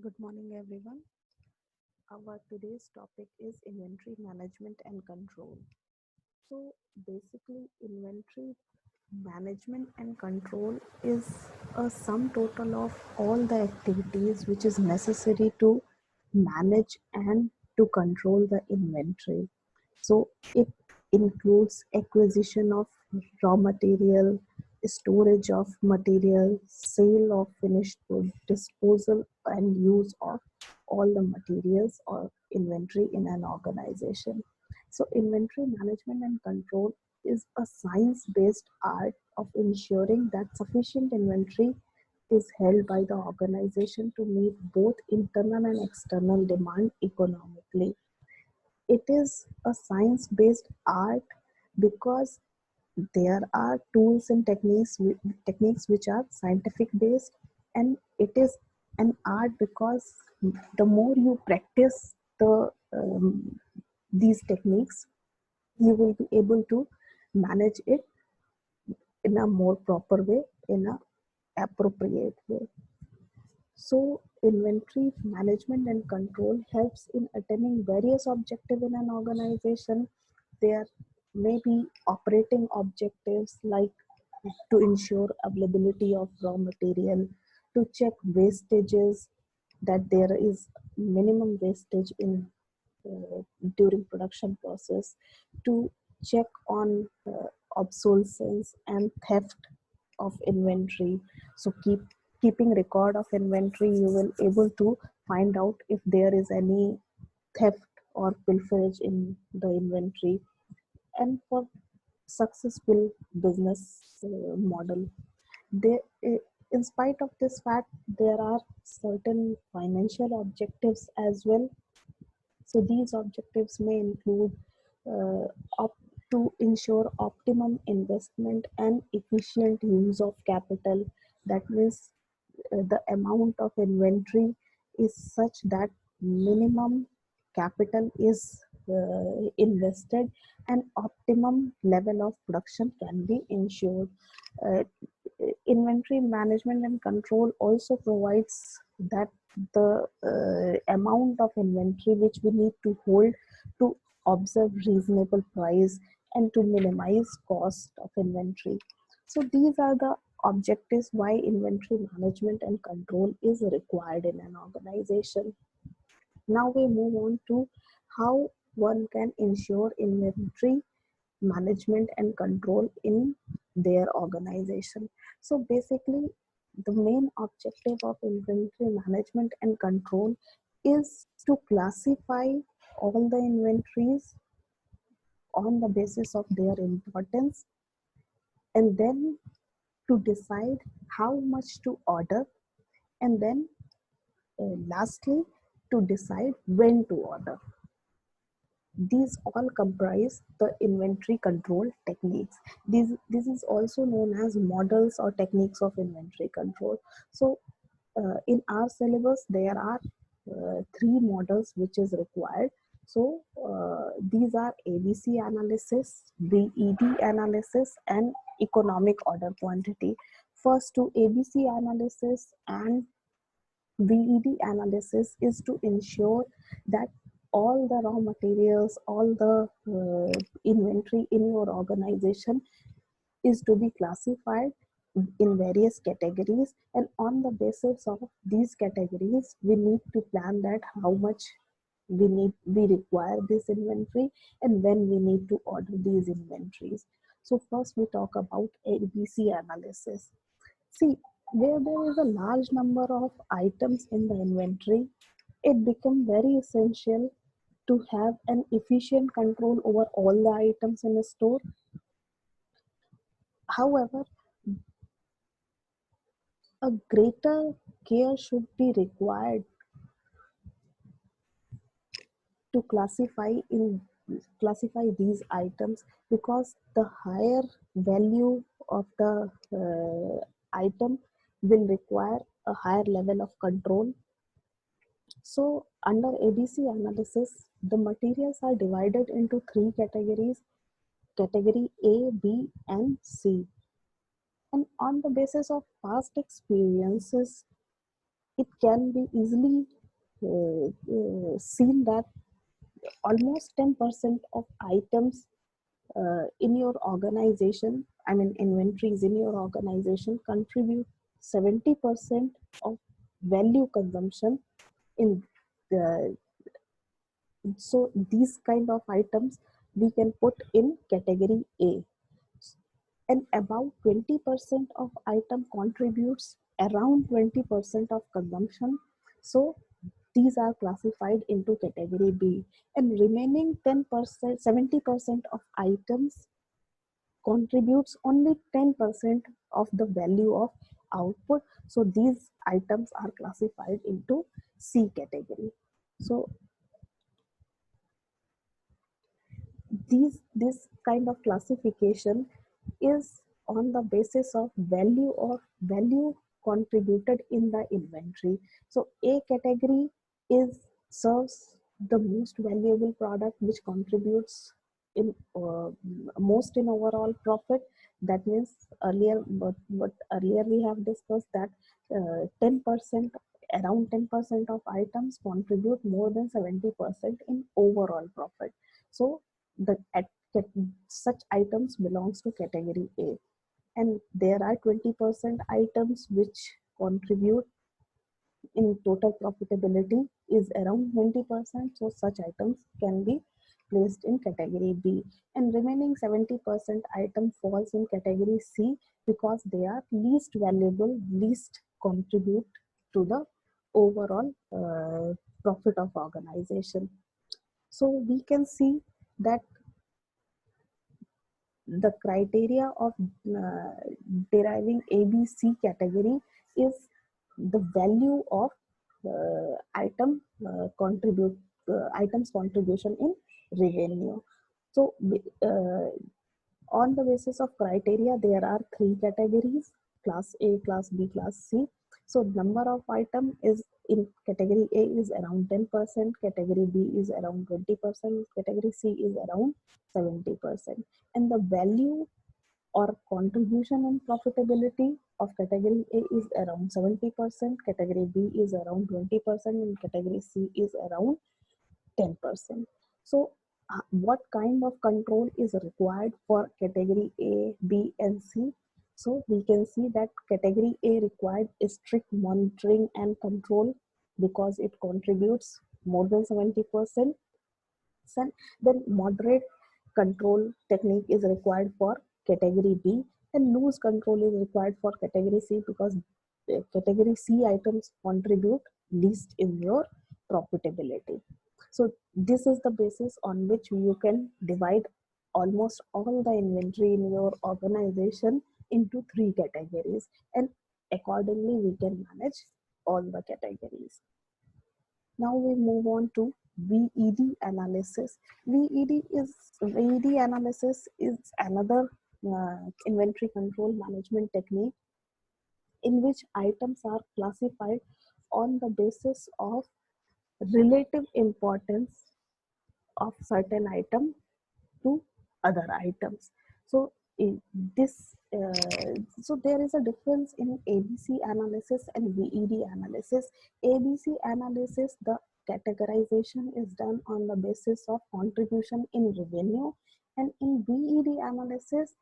Good morning, everyone. Our today's topic is inventory management and control. So, basically, inventory management and control is a sum total of all the activities which is necessary to manage and to control the inventory. So, it includes acquisition of raw material, storage of material, sale of finished good, disposal and use of all the materials or inventory in an organization. So, inventory management and control is a science based art of ensuring that sufficient inventory is held by the organization to meet both internal and external demand economically. It is a science based art because there are tools and techniques which are scientific based, and it is an art because the more you practice these techniques, you will be able to manage it in a more proper way, in a appropriate way. So inventory management and control helps in attaining various objectives in an organization. There may be operating objectives like to ensure availability of raw material, to check wastages, that there is minimum wastage in during production process, to check on obsolescence and theft of inventory. So keeping record of inventory, you will able to find out if there is any theft or pilferage in the inventory. And for successful business model, they in spite of this fact, there are certain financial objectives as well. So these objectives may include uh, op- to ensure optimum investment and efficient use of capital. That means the amount of inventory is such that minimum capital is invested and optimum level of production can be ensured. Uh, Inventory management and control also provides that the amount of inventory which we need to hold to observe reasonable price and to minimize cost of inventory. So these are the objectives why inventory management and control is required in an organization. Now we move on to how one can ensure inventory management and control in their organization. So basically, the main objective of inventory management and control is to classify all the inventories on the basis of their importance, and then to decide how much to order, and then lastly to decide when to order. These all comprise the inventory control techniques. This is also known as models or techniques of inventory control. So, in our syllabus, there are three models which is required. So, these are ABC analysis, BED analysis, and economic order quantity. First, to ABC analysis and BED analysis is to ensure that all the raw materials, all the inventory in your organization is to be classified in various categories, and on the basis of these categories we need to plan that how much we require this inventory and when we need to order these inventories. So first we talk about ABC analysis. See, where there is a large number of items in the inventory, it becomes very essential to have an efficient control over all the items in a store. However, a greater care should be required to classify these items, because the higher value of the item will require a higher level of control. So under ABC analysis, the materials are divided into three categories: category A, B, and C. And on the basis of past experiences, it can be easily seen that almost 10% of items in your organization, I mean inventories in your organization, contribute 70% of value consumption in the. So these kind of items we can put in category A, and about 20% of item contributes around 20% of consumption. So these are classified into category B, and remaining 10%, 70% of items contributes only 10% of the value of output. So these items are classified into C category. So this kind of classification is on the basis of value or value contributed in the inventory. So A category is serves the most valuable product which contributes in most in overall profit. That means earlier, but earlier we have discussed that 10%, around 10% of items contribute more than 70% in overall profit. So the at, such items belongs to category A, and there are 20% items which contribute in total profitability is around 20%. So such items can be placed in category B, and remaining 70% item falls in category C because they are least valuable, least contribute to the overall profit of organization. So we can see that the criteria of deriving ABC category is the value of items contribution in revenue. So on the basis of criteria, there are three categories: class A, class B, class C. So number of item is in category A is around 10%, category B is around 20%, category C is around 70%. And the value or contribution and profitability of category A is around 70%, category B is around 20%, and category C is around 10%. So what kind of control is required for category A, B, and C? So we can see that category A required strict monitoring and control because it contributes more than 70%. Then moderate control technique is required for category B, and loose control is required for category C because category C items contribute least in your profitability. So this is the basis on which you can divide almost all the inventory in your organization into three categories, and accordingly we can manage all the categories. Now we move on to VED analysis. VED analysis is another inventory control management technique in which items are classified on the basis of relative importance of certain item to other items. So in this, so there is a difference in ABC analysis and VED analysis. ABC analysis, the categorization is done on the basis of contribution in revenue, and in VED analysis,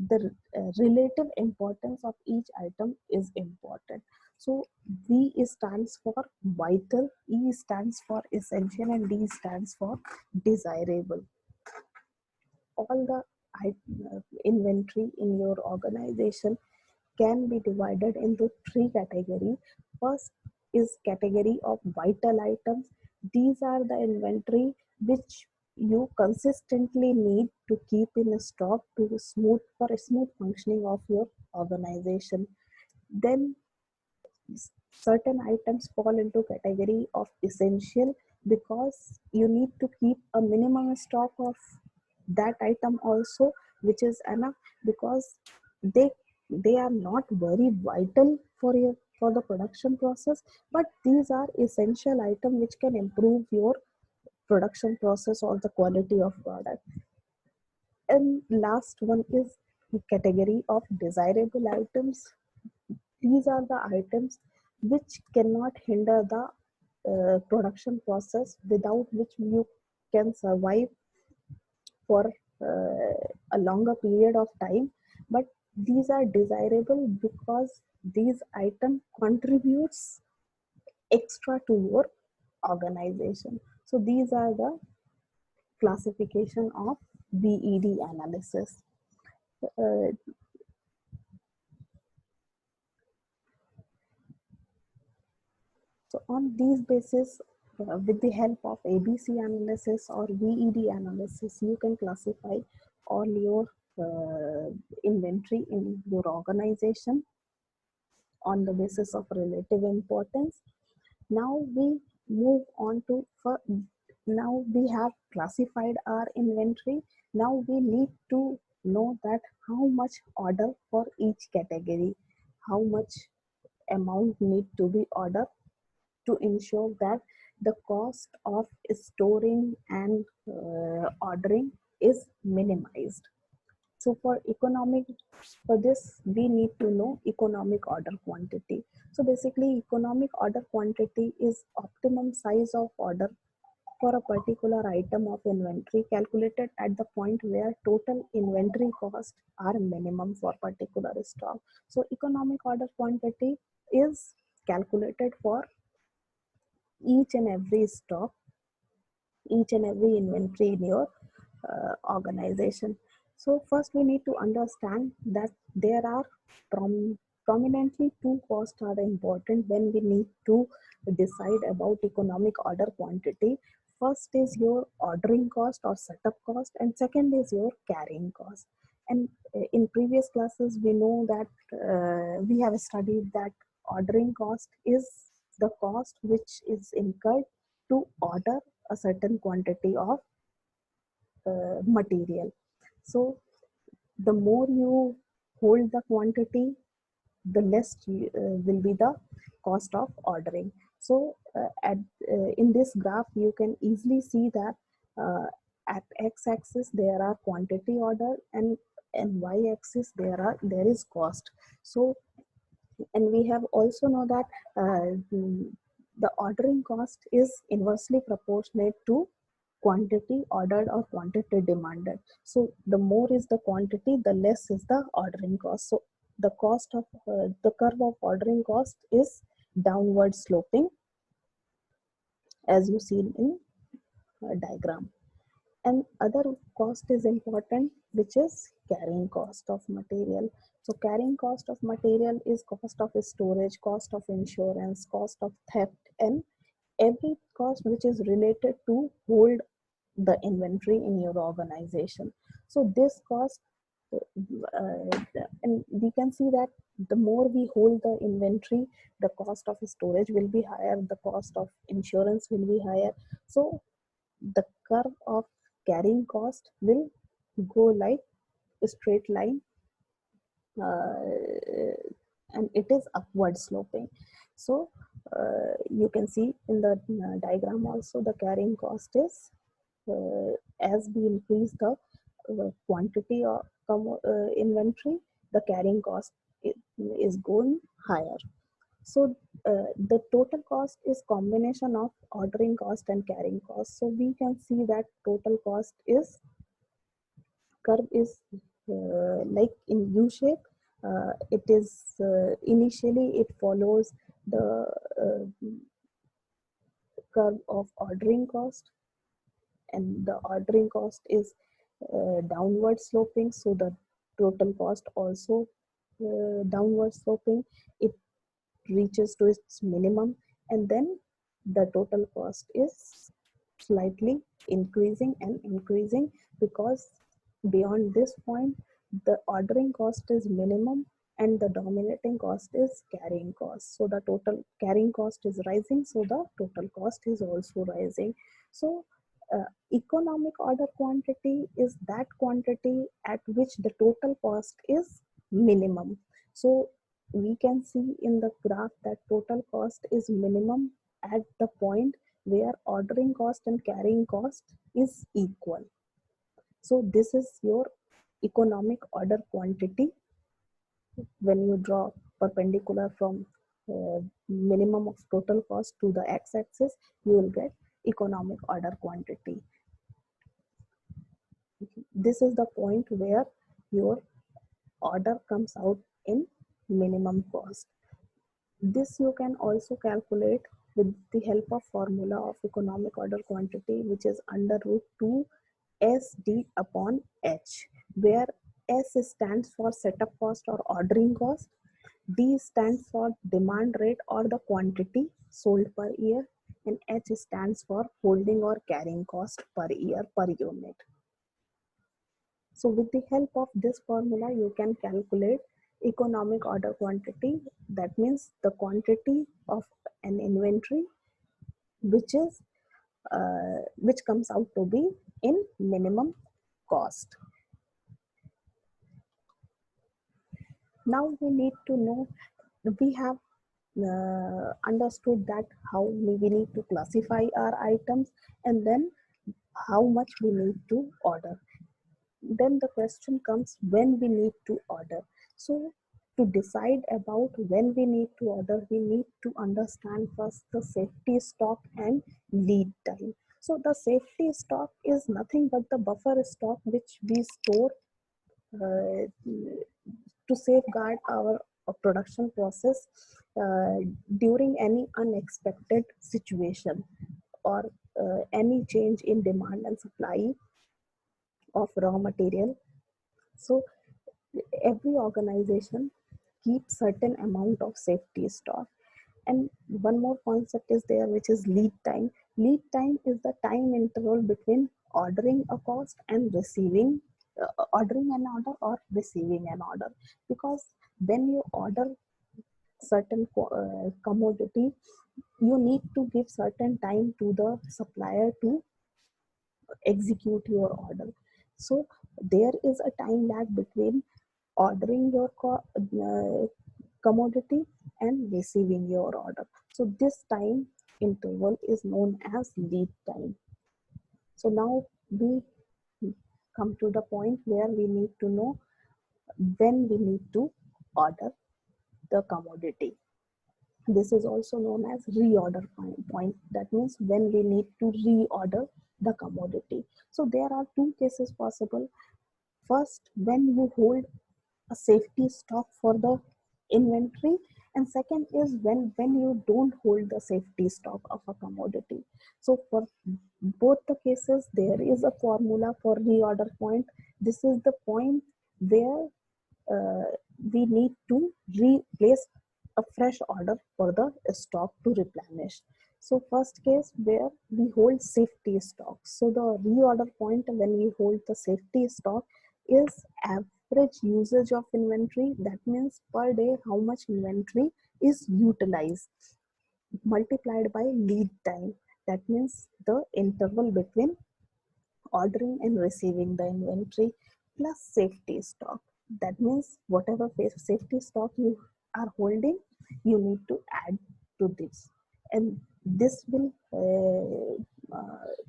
the relative importance of each item is important. So V stands for vital, E stands for essential, and D stands for desirable. All the inventory in your organization can be divided into three categories. First is category of vital items. These are the inventory which you consistently need to keep in stock to smooth for a smooth functioning of your organization. Then certain items fall into category of essential because you need to keep a minimum stock of that item also, which is enough because they they are not very vital for your for the production process, but these are essential items which can improve your production process or the quality of product. And last one is the category of desirable items. These are the items which cannot hinder the production process, without which you can survive for a longer period of time. But these are desirable because these item contributes extra to your organization. So these are the classification of BED analysis. Uh, so on these basis, with the help of ABC analysis or VED analysis, you can classify all your inventory in your organization on the basis of relative importance. Now we move on to, now we have classified our inventory. Now we need to know that how much order for each category, how much amount need to be ordered to ensure that the cost of storing and ordering is minimized. So for economic, for this we need to know economic order quantity. So basically economic order quantity is optimum size of order for a particular item of inventory calculated at the point where total inventory costs are minimum for particular stock. So economic order quantity is calculated for each and every stock, each and every inventory in your organization. So first we need to understand that there are prominently two costs are important when we need to decide about economic order quantity. First is your ordering cost or setup cost, and second is your carrying cost. And in previous classes we know that we have studied that ordering cost is the cost which is incurred to order a certain quantity of material. So the more you hold the quantity, the less will be the cost of ordering. So in this graph, you can easily see that uh, at x-axis there are quantity order, and y-axis there is cost. So, and we have also know that the ordering cost is inversely proportionate to quantity ordered or quantity demanded. So the more is the quantity, the less is the ordering cost. So the cost of the curve of ordering cost is downward sloping, as you see in diagram. And other cost is important, which is carrying cost of material. So carrying cost of material is cost of storage, cost of insurance, cost of theft, and every cost which is related to hold the inventory in your organization. So this cost, and we can see that the more we hold the inventory, the cost of storage will be higher, the cost of insurance will be higher. So the curve of carrying cost will go like a straight line, uh, and it is upward sloping. So you can see in the diagram also, the carrying cost is as we increase the quantity of inventory, the carrying cost is going higher. So the total cost is combination of ordering cost and carrying cost. So we can see that total cost is curve is like in U shape. It is initially it follows the curve of ordering cost, and the ordering cost is downward sloping. So the total cost also downward sloping. It reaches to its minimum, and then the total cost is slightly increasing and increasing, because beyond this point the ordering cost is minimum and the dominating cost is carrying cost. So the total carrying cost is rising, so the total cost is also rising. So economic order quantity is that quantity at which the total cost is minimum. So we can see in the graph that total cost is minimum at the point where ordering cost and carrying cost is equal. So this is your economic order quantity when you draw perpendicular from minimum of total cost to the x-axis, you will get economic order quantity. This is the point where your order comes out in minimum cost. This you can also calculate with the help of formula of economic order quantity, which is under root 2 SD upon H, where S stands for setup cost or ordering cost, D stands for demand rate or the quantity sold per year, and H stands for holding or carrying cost per year per unit. So with the help of this formula, you can calculate economic order quantity. That means the quantity of an inventory which comes out to be in minimum cost. Now we need to know, we have understood that how we need to classify our items, and then how much we need to order. Then the question comes when we need to order. So to decide about when we need to order, we need to understand first the safety stock and lead time. So the safety stock is nothing but the buffer stock which we store uh, to safeguard our production process during any unexpected situation or any change in demand and supply of raw material. So every organization keeps certain amount of safety stock. And one more concept is there, which is lead time. Lead time is the time interval between ordering a cost and receiving ordering an order or receiving an order. Because when you order certain commodity, you need to give certain time to the supplier to execute your order. So there is a time lag between ordering your commodity and receiving your order. So this time interval is known as lead time. So now we come to the point where we need to know when we need to order the commodity. This is also known as reorder point. That means when we need to reorder the commodity. So there are two cases possible. First, when you hold a safety stock for the inventory, and second is when you don't hold the safety stock of a commodity. So for both the cases, there is a formula for reorder point. This is the point where we need to replace a fresh order for the stock to replenish. So first case where we hold safety stock. So the reorder point when we hold the safety stock is average usage of inventory. That means per day how much inventory is utilized multiplied by lead time. That means the interval between ordering and receiving the inventory plus safety stock. That means whatever safety stock you are holding, you need to add to this. And this will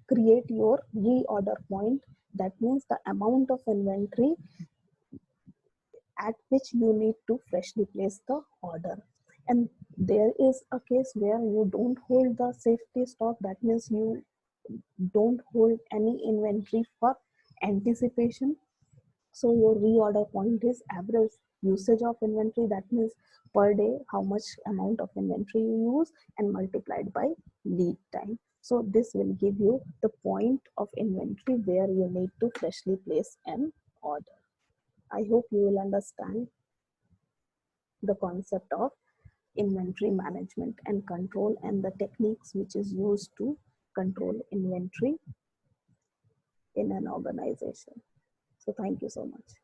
create your reorder point. That means the amount of inventory at which you need to freshly place the order. And there is a case where you don't hold the safety stock. That means you don't hold any inventory for anticipation. So your reorder point is average usage of inventory. That means per day how much amount of inventory you use and multiplied by lead time. So this will give you the point of inventory where you need to freshly place an order. I hope you will understand the concept of inventory management and control and the techniques which is used to control inventory in an organization. So thank you so much.